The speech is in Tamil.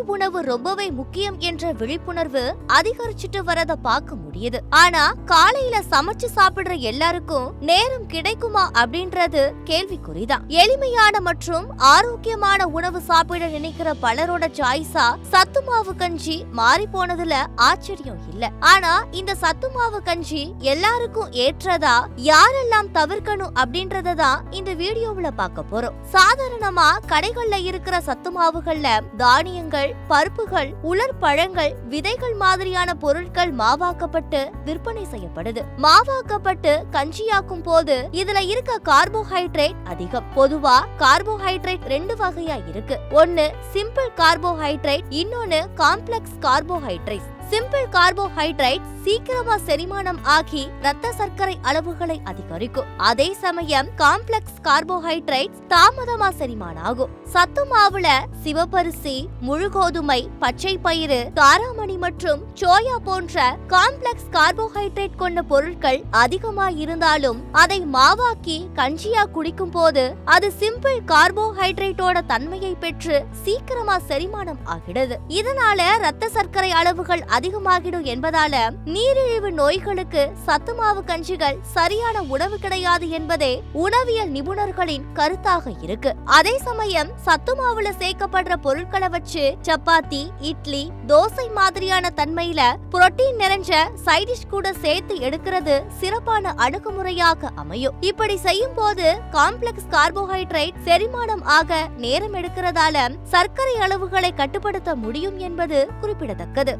உணவு ரொம்பவே முக்கியம் என்ற விழிப்புணர்வு அதிகரிச்சுட்டு வரத பார்க்க முடியுது. ஆனா காலையில சமைச்சு சாப்பிடுற எல்லாருக்கும் நேரம் கிடைக்குமா அப்படின்றது கேள்விக்குறிதான். எளிமையான மற்றும் ஆரோக்கியமான உணவு சாப்பிட நினைக்கிற பலரோட சாய்ஸா சத்துமாவு கஞ்சி மாறி போனதுல ஆச்சரியம் இல்ல. ஆனா இந்த சத்துமாவு கஞ்சி எல்லாருக்கும் ஏற்றதா, யாரெல்லாம் தவிர்க்கணும் அப்படின்றதான் இந்த வீடியோவுல பார்க்க போறோம். சாதாரணமா கடைகள்ல இருக்கிற சத்துமாவுகள்ல தானியங்கள், பருப்புகள், உலர் பழங்கள், விதைகள் மாதிரியான பொருட்கள் மாவாக்கப்பட்டு விற்பனை செய்யப்படுது. மாவாக்கப்பட்டு கஞ்சியாக்கும் போது இதுல இருக்க கார்போஹைட்ரேட் அதிகம். பொதுவா கார்போஹைட்ரேட் ரெண்டு வகையா இருக்கு. ஒன்னு சிம்பிள் கார்போஹைட்ரேட், இன்னொன்னு காம்ப்ளெக்ஸ் கார்போஹைட்ரேட். சிம்பிள் கார்போஹைட்ரேட் சீக்கிரமா செரிமானம் ஆகி ரத்த சர்க்கரை அளவுகளை அதிகரிக்கும். அதே சமயம் காம்ப்ளெக்ஸ் கார்போஹைட்ரேட் தாமதமா செரிமானம் ஆகும். சத்து மாவுல சிவப்பரிசி, முழு கோதுமை, பச்சை பயிறு, காராமணி மற்றும் சோயா போன்ற காம்ப்ளெக்ஸ் கார்போஹைட்ரேட் கொண்ட பொருட்கள் அதிகமா இருந்தாலும் அதை மாவாக்கி கஞ்சியா குடிக்கும் போது அது சிம்பிள் கார்போஹைட்ரேட்டோட தன்மையை பெற்று சீக்கிரமா செரிமானம் ஆகிறது. இதனால ரத்த சர்க்கரை அளவுகள் அதிகமாகிடும் என்பதால நீரிழிவு நோய்களுக்கு சத்துமாவு கஞ்சிகள் சரியான உணவு கிடையாது என்பதே உணவியல் நிபுணர்களின் கருத்தாக இருக்கு. அதே சமயம் சத்துமாவுல சேர்க்கப்படுற பொருட்களை வச்சு சப்பாத்தி, இட்லி, தோசை மாதிரியான தன்மையில புரோட்டீன் நிறைஞ்ச சைடிஷ் கூட சேர்த்து எடுக்கிறது சிறப்பான அணுகுமுறையாக அமையும். இப்படி செய்யும் போது காம்ப்ளெக்ஸ் கார்போஹைட்ரேட் செரிமானம் ஆக நேரம் எடுக்கிறதால சர்க்கரை அளவுகளை கட்டுப்படுத்த முடியும் என்பது குறிப்பிடத்தக்கது.